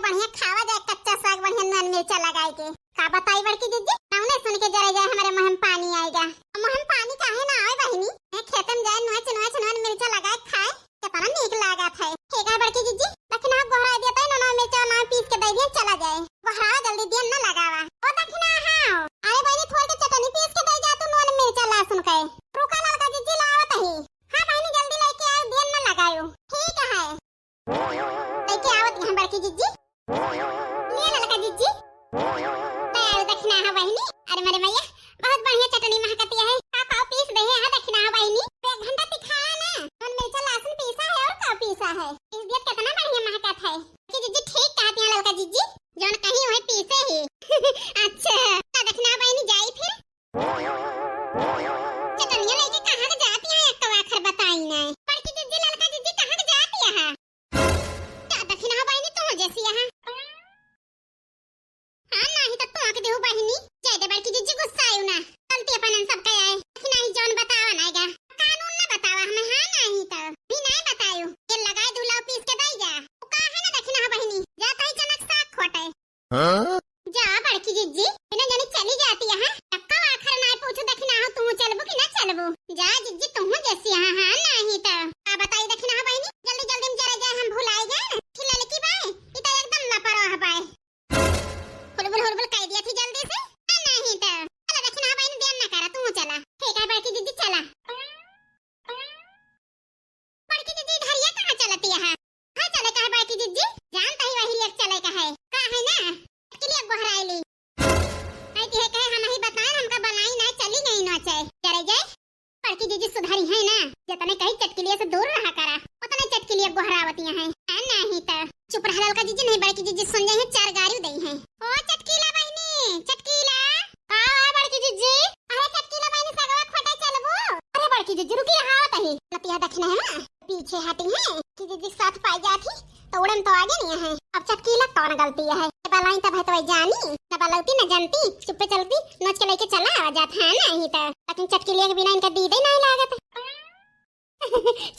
बढ़िया खावा जाए कच्चा साग बढ़िया नन मिर्चा लगाए के। का बताई बड़की दीदी नाउने सुन के जरा जाए हमारे मुंह में पानी आएगा। मुंह में पानी काहे ना आए बहिनी, मैं खेत में जाए नोच नन मिर्चा लगाए खाए कितना नीक लागत है। ठीक है बड़की दीदी दखना गोहरा देता है ना मिर्चा ना पीस के दे दिए चला जाए। गोहरा जल्दी दिया ना लगावा ओ दखना। हां अरे बहिनी थोड़ी के चटनी पीस के दे जा तू नन मिर्चा लहसुन के। रुका लड़का दीदी लावत है। हां बहिनी जल्दी लेके आओ दिया ना लगायो। ठीक है लेके आवत हम बड़की दीदी ले लड़का दीदी तैयार दखना है बहिनी। अरे मेरे मैया बहुत बढ़िया चटनी महकती है। आप आओ पीस दे है दखना है बहिनी। 1 घंटा दिखाया ना नन मिर्चा लहसुन पीसा है और का पीसा है इस दिया कितना बढ़िया महकत है। दीदी ठीक कहती हैं लड़का दीदी जोन कहीं वही पीसे ही। अच्छा दखना बहिनी जाई फिर चटनिया लेके कहां के जाती है एक आखिर बताई ना। बड़की दीदी लड़का दीदी कहां के जाती है दखना बहिनी तुम जैसी है। हां नहीं तो तू आके देहु बहिनी जाय दे बड़की दीदी गुस्सा आयु ना गलती अपन सब का आए नहीं जोन बतावा नाएगा कानून ना बतावा हमें। हां नहीं तो भी नहीं बतायो ये लगाए धुलाओ पीस के दई जा का है ना दखना बहिनी जा तई चनक साग खोटे। हां जा बड़की दीदी बिना जाने चली जाती है। टक्का आखिर ना पूछो दखना हो तू चलबो कि ना चलबो जा दीदी तुम जैसी है। हां नहीं तो का बताई दखना बहिनी जल्दी जल्दी में जरा जा हम भुलाए गए खिला लेकी बाय ई तो एकदम लापरवाह बाय हुलबुल कह दिया थी जल्दी से। नहीं तो चला दखना बहिनी देर ना करा तू चला। ठीक है बड़की दीदी चला। बड़की दीदी धरिया कहां चलती है। हां चले कहां बड़की दीदी जानता ही वही एक चले का है ना के लिए बहराइली आई के कहे हम ही बता हमका बनाई ना चली नहीं ना चाहे चले जाए। बड़की दीदी सुधारी है ना जतने कहीं चटकिलिया से दूर रहा करा उतने चटकिलिया बहरावतियां हैं। नहीं तो चुप रह लड़का दीदी नहीं बड़की दीदी सुन जाए 4 गाड़ी दई है। ओ चटकीला बहिनी चटकीला हां बड़की दीदी अरे चटकीला बहिनी सगवा खोटे चलबो। अरे बड़की दीदी रुकी हां तही लतिया दखना है पीछे हटी है कि दीदी साथ पाई जाती तो उड़न तो आगे नहीं है। अब चटकीला कौन गलती है बलाई तब है तो जानी ना बलौती ना जानती चुप चलती नोच के लेके चला आ जात है नहीं तो लेकिन चटकीलिया के बिना इनका दीदे नहीं लागत।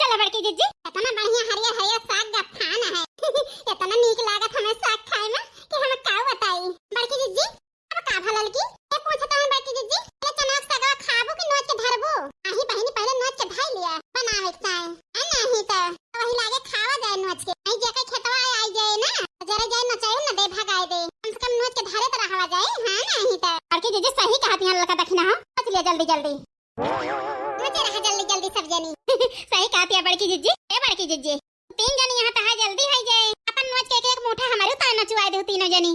चलो बड़की दीदी इतना बढ़िया हरिया हरिया साग का खाना है इतना नीक लागत हमें साग खाए में कि हम का बताई। बड़की दीदी अब का भलल की ए पूछता हूं बड़की दीदी ये चनाक साग खाबो कि नोच के धरबो। आही बहिनी पहले नोच के धाई लिया बनावे के है नहीं तो वही लागे खावा जाए नोच के नहीं जे के खेतवा आई जाए ना जरा जाए नचायो ना दे भगाए दे कम से कम नोच के धारे तो रहवा जाए। हां नहीं तो बड़की दीदी सही कहती हैं लड़का दखना हो चलिए जल्दी जल्दी मुझे रहा जल्दी जल्दी सब जनी सही कहती है बड़की जीजी। ए बड़की जीजी 3 जनी यहाँ तो है जल्दी है जाए अपन नोच के एक मुठा हमारे उतार नचवाए दे तीनों जनी।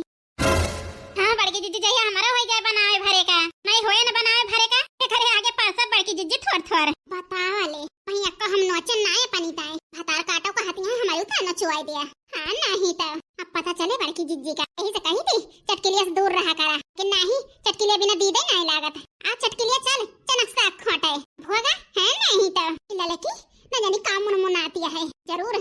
हां बड़की जीजी जहिया हमारा हो जाए बनावे भरे का नहीं होए ना बनावे भरे का के घरे आगे पास बड़की जीजी थोड़ बतावाले वही अक्का हम नोचे ना पानी ताए भातार काटो कहती है हमारे उतार नचवाए दिया। हां नहीं तो अब पता चले बड़की जीजी का यही से कही थी चटकिलिया से दूर रहा करा कि नहीं चटकिलिया बिना दीदे नहीं लागत। आ चटकिलिया चल चनक साग खोटे भोगा है नहीं तो ललकी न जानी काम मुन आती है जरूर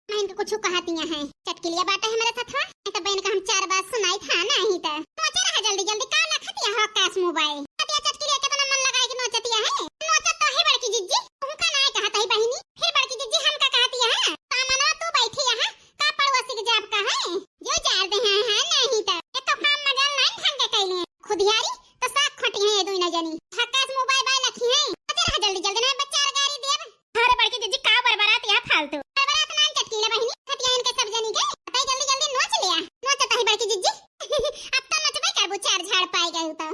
मैं इनको कुछ कहती है चटकिलिया बात है हमारे साथ है तो बहन का हम 4 बात सुनाई था नहीं तो नोचे रहा जल्दी जल्दी का लखतिया हो कास मोबाइल कतिया चटकिलिया कितना मन लगाए कि नोचतिया है नोचत तो है बड़की जीजी तुमका नहीं कहता है बहिनी फिर बड़की जीजी हम का कहती है सामना तू बैठी है का पड़ोसी के जाब का है जो जार दे हैं नहीं तो ये तो काम मजाल नहीं ढंग के कैले खुदियारी तो साग खटी है ये दोनों जनी हकास मोबाइल बाय लखी है अरे जल्दी जल्दी ना बच्चा गाड़ी देब। अरे बड़की जीजी का बरबरात या फालतू बरबरात ना चटकीला बहिनी खटिया इनके सब जनी के बताई जल्दी जल्दी नोच लिया नोचता है बड़की जीजी अब तो नचबे करबो 4 झाड़ पाई गई तो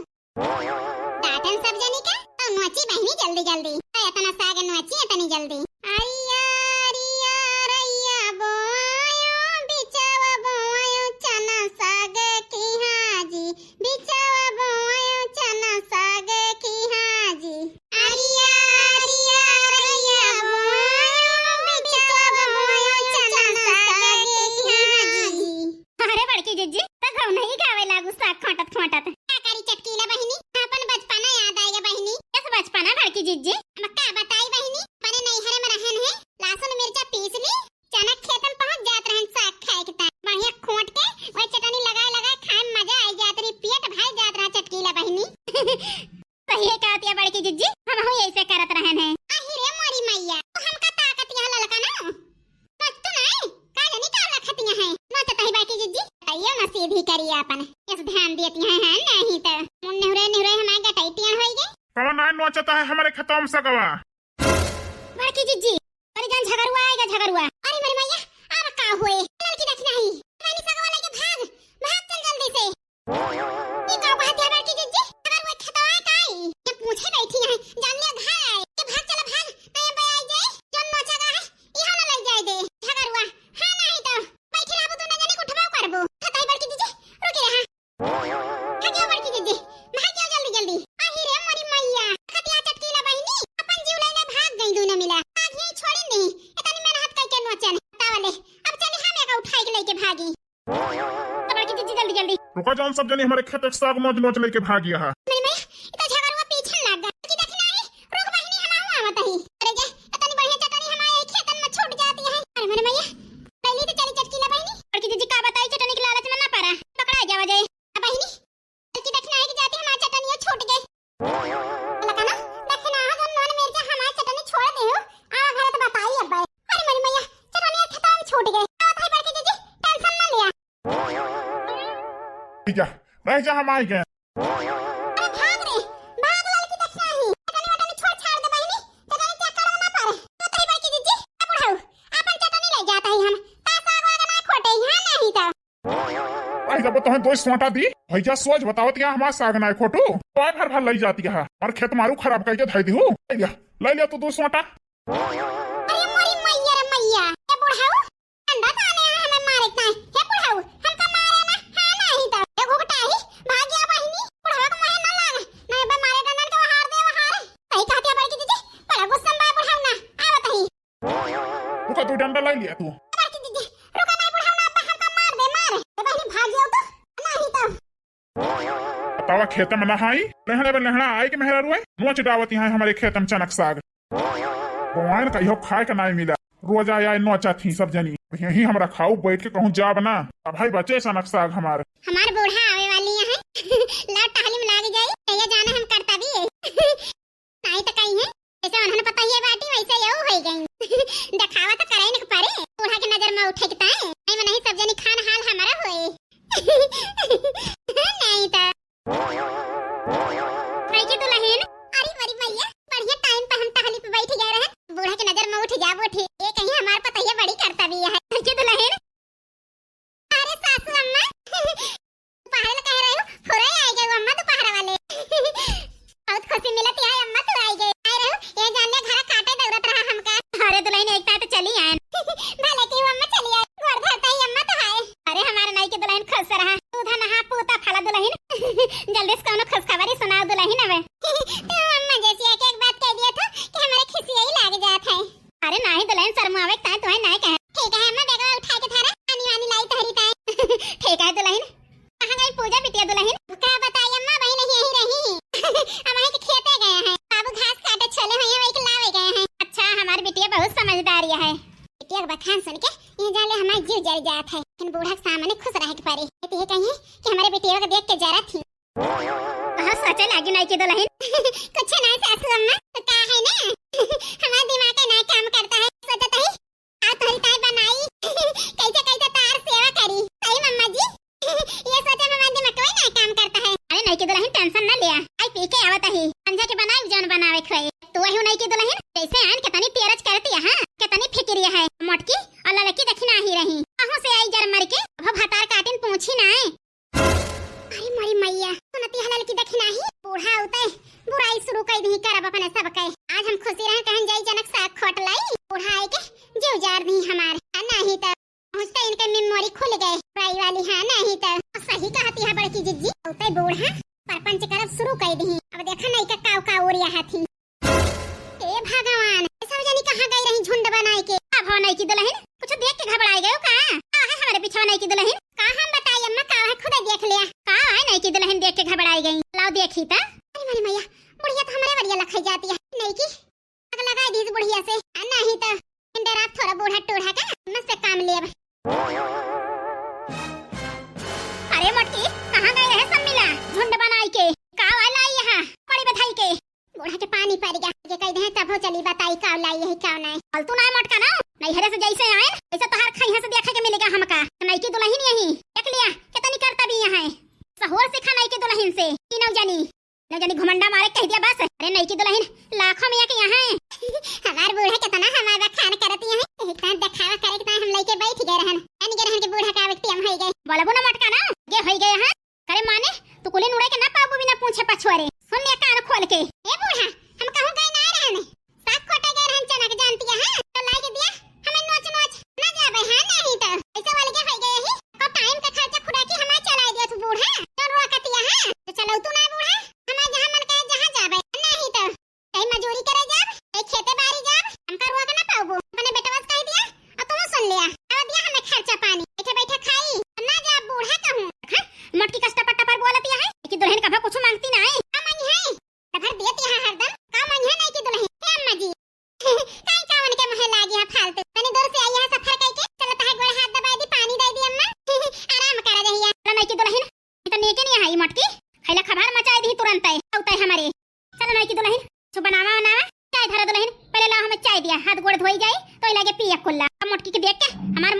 भी करिए अपन इस ध्यान देती हैं नहीं तो मुन नेहरे नेहरे हमारे गटैतियां होई गई। कौन आए नोचता है हमारे खेतों में सकवा? बड़की जीजी अरे जान झगड़ुआ आएगा झगड़ुआ। अरे मेरे मैया अब का हुए लड़की देख नहीं रानी सगवा लेके भाग भाग चल जल्दी से। ये का बात है बड़की जीजी अगर वो खेतवा काई ये पूछे बैठी है जान ले घर आए के भाग चला भाग नहीं बे आई जाए जन नोचगा है इहा न लग जाए दे झगड़ुआ। हां नहीं तो बैठे रहबो तो न जाने उठबाओ करबो खताई बड़की जीजी रुके रहा भागियो बड़की जीजी भागियो जल्दी जल्दी। आही रे मोरी मैया खतिया चटकीला बहिनी अपन जीव लेने भाग गई दूना मिला आग यही छोड़े नहीं इतनी मेहनत करके नोचन तावले अब चली हम एका उठाई के लेके भागी। बड़की जीजी जल्दी जल्दी रुका जान सब जनी हमारे खेत के साग नोच नोच लेके भाग गया है। मेरी मैया इतना झगड़ुआ पीछे लग गया कि देखी नहीं रुक बहिनी हम आवत ही अरे जे इतनी बढ़िया चटनी हमारे खेतन में छूट जाती है। अरे मेरी मैया पहले तो चली चटकीला बहिनी बड़की जीजी का बताई चटनी के लालच में ना पड़ा पकड़ा जावा जाए बहिनी बल्कि देखना है कि जाती हमारी चटनी छूट गई लगा ना देखना है हम नॉन मिर्चा हमारी चटनी छोड़ दे हो आ घर तो बताई अब। अरे मेरी मैया चटनी खेतों में छूट गई आवत है बड़की जीजी टेंशन ना लिया ठीक है रह जा हम आई गए। अरे भाग रे भाग लड़की देखना ही चटनी वटनी छोड़ छाड़ दे बहिनी चटनी चेक करो ना पर तो तई बड़की जीजी अब उठाओ अपन चटनी ले जाता ही हम पैसा आगे ना खोटे यहां नहीं तो आई जब तो दो सोटा दी भैया सोच बताओ तिया हमारा साग ना खोटू तो भर भर लई जाती है और खेत मारू खराब करके धई दी हो ले लिया तू दो सोटा। अरे मोरी मैया रे मैया ये बुढ़ाऊ अंडा खाने हमें मारे ता हे बुढ़ाऊ हम का मारे ना हां नहीं तो ये घुघटा ही भाग गया बहिनी बुढ़ाऊ को मारे ना लाग नहीं बे मारे डनन के हार दे हार सही कहती है बड़की जीजी बड़ा गुस्सा में बुढ़ाऊ ना आवत ही रुका तू डंडा ले लिया तू बड़की जीजी रुका नहीं बुढ़ाऊ ना अब हम का मार दे मार ए बहिनी भाग जाओ तो नहीं तो बतावा खेत में नहाई लहड़ा आई के मेहरा रुए नोच डावती है हमारे खेत में चनक साग भगवान का यो खाए का नहीं मिला रोज आया नोचा थी सब जनी यही हमरा खाऊ बैठ के कहूँ जा बना अब भाई बचे चनक साग हमारे बूढ़ा आवे वाली है लाट टहली में लाग जाई ये जाना हम करता भी है नहीं तो कहीं है जैसे उन्होंने पता ही बाटी वैसे ये हो गई दिखावा तो करे न पारे बूढ़ा के नजर में उठे के ताए नहीं नहीं सब जनी खान हाल हमारा होए नहीं तो भाई की दुल्हन अरे मरी भैया बढ़िया टाइम पे हम टहली पे बैठ गए रहे बूढ़ा के नजर में उठ जा उठे ये कहीं हमार पता ये बड़ी करता भी है की दुल्हन। अरे सासू अम्मा पहाड़ कह रहे हो फुरे आई गए अम्मा तो पहाड़ वाले बहुत खुशी मिलती है अम्मा तो आई गए आए रहो ये जान ले घर काटे दौड़त रहा हमका। अरे दुल्हन एक तो चली आए भले की अम्मा चली आई गोर धरता ही अम्मा तो है। अरे हमारे नाई की दुल्हन खुश रहा दूधा नहा पूता फला दुल्हन जल्दी से कोनो खुशखबरी सुनाओ दुल्हन अब तो अम्मा जैसी एक बात कह दिया था कि हमारे खिसी यही लाग जात है। अरे नहीं दुल्हन शर्मावे ता तो है नहीं कहे ठीक है अम्मा बैग उठा के थारा पानी वानी लाई तहरी ताए ठीक है दुल्हन कहां गई पूजा बिटिया दुल्हन का बताई अम्मा बहन यही रही हमारे के खेते गए हैं बाबू घास काटे चले हुए वही के लावे गए हैं। अच्छा हमारी बिटिया बहुत समझदार है बिटिया के बखान सुन के ये जाले हमारा जीव जल जात है लेकिन बूढ़ा के सामने खुश रह के पारे तो ये कहिए कि हमारे बिटिया को देख के जरा थी हां सोचे लागी नहीं की दुल्हन कुछ नहीं सासू अम्मा तो का है ना हमारा दिमाग का नहीं काम करता है सोचता है आ तोरी ताई बनाई कैसे कैसे तार सेवा करी सही मम्मा जी ये सोचे हमारा दिमाग कोई नहीं काम करता है। अरे नहीं की दुल्हन टेंशन ना लिया आई पी के आवत ही अंजा के बनाई जौन बनावे खोए तो वही नहीं की दुल्हन कैसे आन कितनी तेरज करती है हां कितनी फिक्रिया है मोटकी और लड़की देखना ही रही कहां से आई जर मर के अब भतार काटिन पूछी ना है। अरे मरी मैया सुनती है लड़की देखना ही बूढ़ा होता है बुराई शुरू कर दी करब अपने सब के आज हम खुशी रह कहन जाई जनक साग खोट लाई बूढ़ा आए के जीव जार दी हमार नहीं तो पहुंचते इनके मेमोरी खुल गए बुराई वाली है नहीं तो सही कहती है बड़की जीजी होता बूढ़ा परपंच करब शुरू कर दी अब देखा नहीं का काव का ओरिया हाथी ए भगवान सब जानी कहां गई रही झुंड बनाए के अब हो नहीं की दुल्हन कुछ देख के घबराई गयो का है हमारे पीछे नहीं की दुल्हन का हम बताई अम्मा का है खुद देख लिया का है नहीं की दुल्हन देख के घबराई गई लाओ देखी ता। अरे मेरी मैया बुढ़िया तो हमारे बढ़िया लखाई जाती है नहीं की अगर लगा दी बुढ़िया से नहीं तो इंदर आप थोड़ा बूढ़ा टूढ़ा का मस्त काम लेब। अरे मोटकी कहां गए रहे सब मिला झुंड बनाई के का वाला आई यहां बड़ी बधाई के बूढ़ा के पानी पड़ गया ये कह दे तब हो चली बताई का लाई है क्या नहीं फालतू ना मोटका ना नहीं हरे से जैसे आए ऐसे तो हर खाई से देखा के मिलेगा हमका नहीं की दुल्हन यही देख लिया कितनी करता आई मोटकी खैला खबर मचाई दी तुरंत है हमारे। चलो नहीं की दुल्हन जो बनावा चाय धरा दुल्हन, पहले ला हमें चाय दिया, हाथ गोड़ धोई जाए तो लगे पिया कुल्ला। मोटकी के देख के हमार